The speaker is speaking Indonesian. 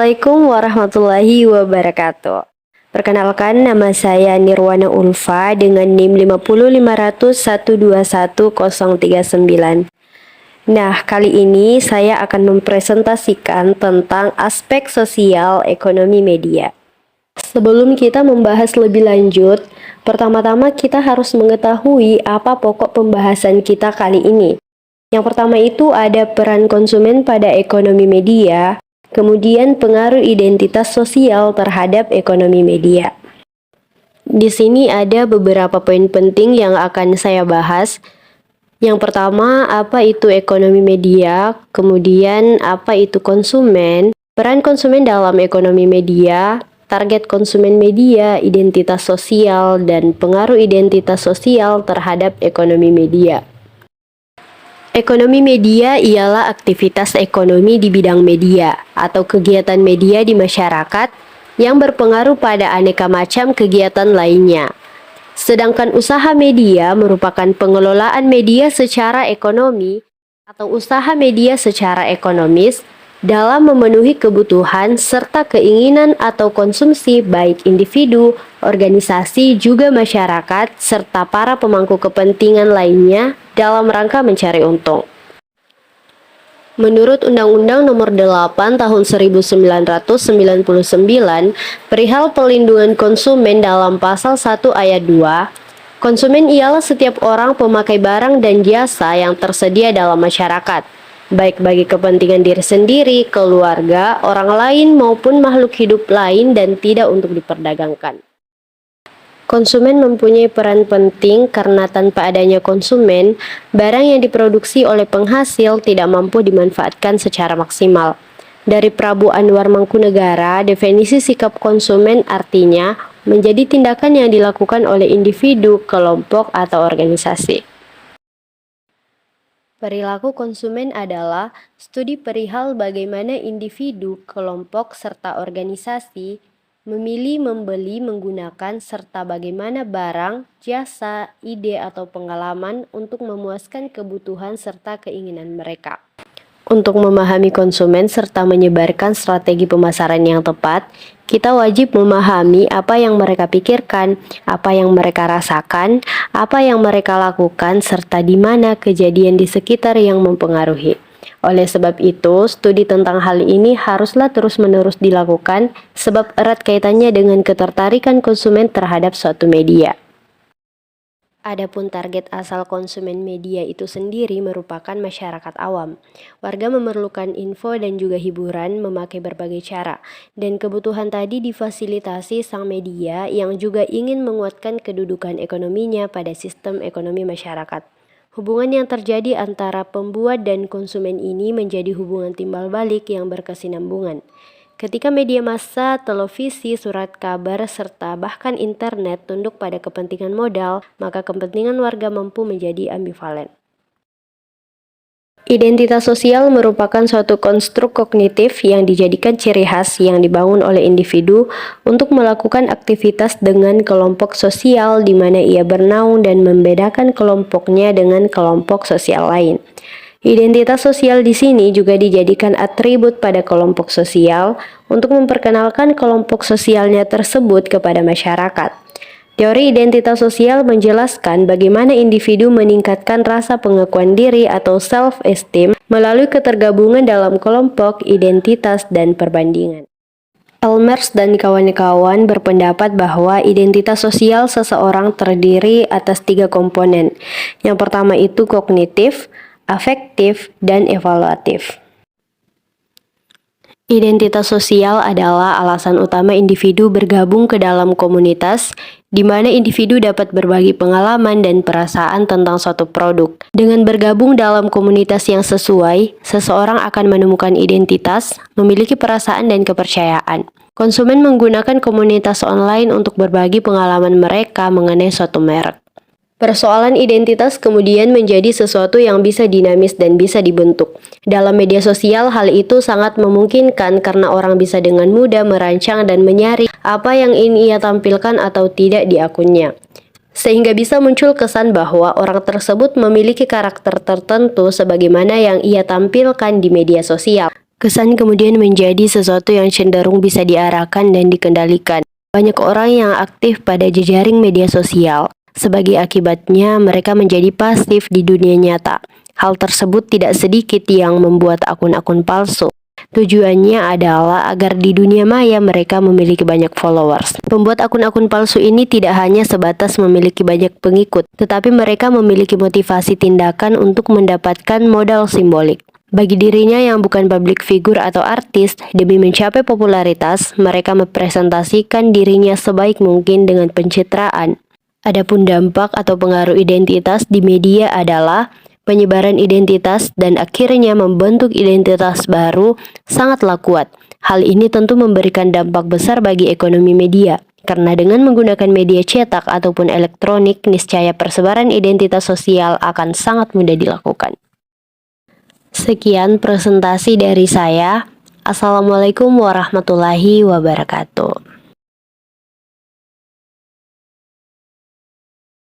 Assalamualaikum warahmatullahi wabarakatuh. Perkenalkan, nama saya Nirwana Ulfa dengan NIM 50501211039. Nah, kali ini saya akan mempresentasikan tentang aspek sosial ekonomi media. Sebelum kita membahas lebih lanjut, pertama-tama kita harus mengetahui apa pokok pembahasan kita kali ini. Yang pertama itu ada peran konsumen pada ekonomi media, kemudian pengaruh identitas sosial terhadap ekonomi media. Di sini ada beberapa poin penting yang akan saya bahas. Yang pertama, apa itu ekonomi media, kemudian apa itu konsumen, peran konsumen dalam ekonomi media, target konsumen media, identitas sosial, dan pengaruh identitas sosial terhadap ekonomi media. Ekonomi media ialah aktivitas ekonomi di bidang media atau kegiatan media di masyarakat yang berpengaruh pada aneka macam kegiatan lainnya. Sedangkan usaha media merupakan pengelolaan media secara ekonomi atau usaha media secara ekonomis dalam memenuhi kebutuhan serta keinginan atau konsumsi baik individu, organisasi, juga masyarakat, serta para pemangku kepentingan lainnya dalam rangka mencari untung. Menurut Undang-Undang Nomor 8 Tahun 1999 perihal pelindungan konsumen dalam Pasal 1 Ayat 2, konsumen ialah setiap orang pemakai barang dan jasa yang tersedia dalam masyarakat, baik bagi kepentingan diri sendiri, keluarga, orang lain maupun makhluk hidup lain dan tidak untuk diperdagangkan. Konsumen mempunyai peran penting karena tanpa adanya konsumen, barang yang diproduksi oleh penghasil tidak mampu dimanfaatkan secara maksimal. Dari Prabu Anwar Mangkunegara, definisi sikap konsumen artinya menjadi tindakan yang dilakukan oleh individu, kelompok, atau organisasi. Perilaku konsumen adalah studi perihal bagaimana individu, kelompok, serta organisasi memilih, membeli, menggunakan, serta bagaimana barang, jasa, ide, atau pengalaman untuk memuaskan kebutuhan serta keinginan mereka. Untuk memahami konsumen serta menyebarkan strategi pemasaran yang tepat, kita wajib memahami apa yang mereka pikirkan, apa yang mereka rasakan, apa yang mereka lakukan, serta di mana kejadian di sekitar yang mempengaruhi. Oleh sebab itu, studi tentang hal ini haruslah terus-menerus dilakukan sebab erat kaitannya dengan ketertarikan konsumen terhadap suatu media. Adapun target asal konsumen media itu sendiri merupakan masyarakat awam. Warga memerlukan info dan juga hiburan memakai berbagai cara, dan kebutuhan tadi difasilitasi sang media yang juga ingin menguatkan kedudukan ekonominya pada sistem ekonomi masyarakat. Hubungan yang terjadi antara pembuat dan konsumen ini menjadi hubungan timbal balik yang berkesinambungan. Ketika media massa, televisi, surat kabar, serta bahkan internet tunduk pada kepentingan modal, maka kepentingan warga mampu menjadi ambivalen. Identitas sosial merupakan suatu konstruk kognitif yang dijadikan ciri khas yang dibangun oleh individu untuk melakukan aktivitas dengan kelompok sosial di mana ia bernaung dan membedakan kelompoknya dengan kelompok sosial lain. Identitas sosial di sini juga dijadikan atribut pada kelompok sosial untuk memperkenalkan kelompok sosialnya tersebut kepada masyarakat. Teori identitas sosial menjelaskan bagaimana individu meningkatkan rasa pengakuan diri atau self-esteem melalui ketergabungan dalam kelompok, identitas, dan perbandingan. Elmers dan kawan-kawan berpendapat bahwa identitas sosial seseorang terdiri atas 3 komponen. Yang pertama itu kognitif, afektif, dan evaluatif. Identitas sosial adalah alasan utama individu bergabung ke dalam komunitas, di mana individu dapat berbagi pengalaman dan perasaan tentang suatu produk. Dengan bergabung dalam komunitas yang sesuai, seseorang akan menemukan identitas, memiliki perasaan dan kepercayaan. Konsumen menggunakan komunitas online untuk berbagi pengalaman mereka mengenai suatu merek. Persoalan identitas kemudian menjadi sesuatu yang bisa dinamis dan bisa dibentuk. Dalam media sosial, hal itu sangat memungkinkan karena orang bisa dengan mudah merancang dan menyaring apa yang ingin ia tampilkan atau tidak di akunnya. Sehingga bisa muncul kesan bahwa orang tersebut memiliki karakter tertentu sebagaimana yang ia tampilkan di media sosial. Kesan kemudian menjadi sesuatu yang cenderung bisa diarahkan dan dikendalikan. Banyak orang yang aktif pada jejaring media sosial. Sebagai akibatnya, mereka menjadi pasif di dunia nyata. Hal tersebut tidak sedikit yang membuat akun-akun palsu. Tujuannya adalah agar di dunia maya mereka memiliki banyak followers. Pembuat akun-akun palsu ini tidak hanya sebatas memiliki banyak pengikut, tetapi mereka memiliki motivasi tindakan untuk mendapatkan modal simbolik. Bagi dirinya yang bukan public figure atau artis, demi mencapai popularitas, mereka mempresentasikan dirinya sebaik mungkin dengan pencitraan. Adapun dampak atau pengaruh identitas di media adalah penyebaran identitas dan akhirnya membentuk identitas baru sangatlah kuat. Hal ini tentu memberikan dampak besar bagi ekonomi media. Karena dengan menggunakan media cetak ataupun elektronik, niscaya persebaran identitas sosial akan sangat mudah dilakukan. Sekian presentasi dari saya. Assalamualaikum warahmatullahi wabarakatuh.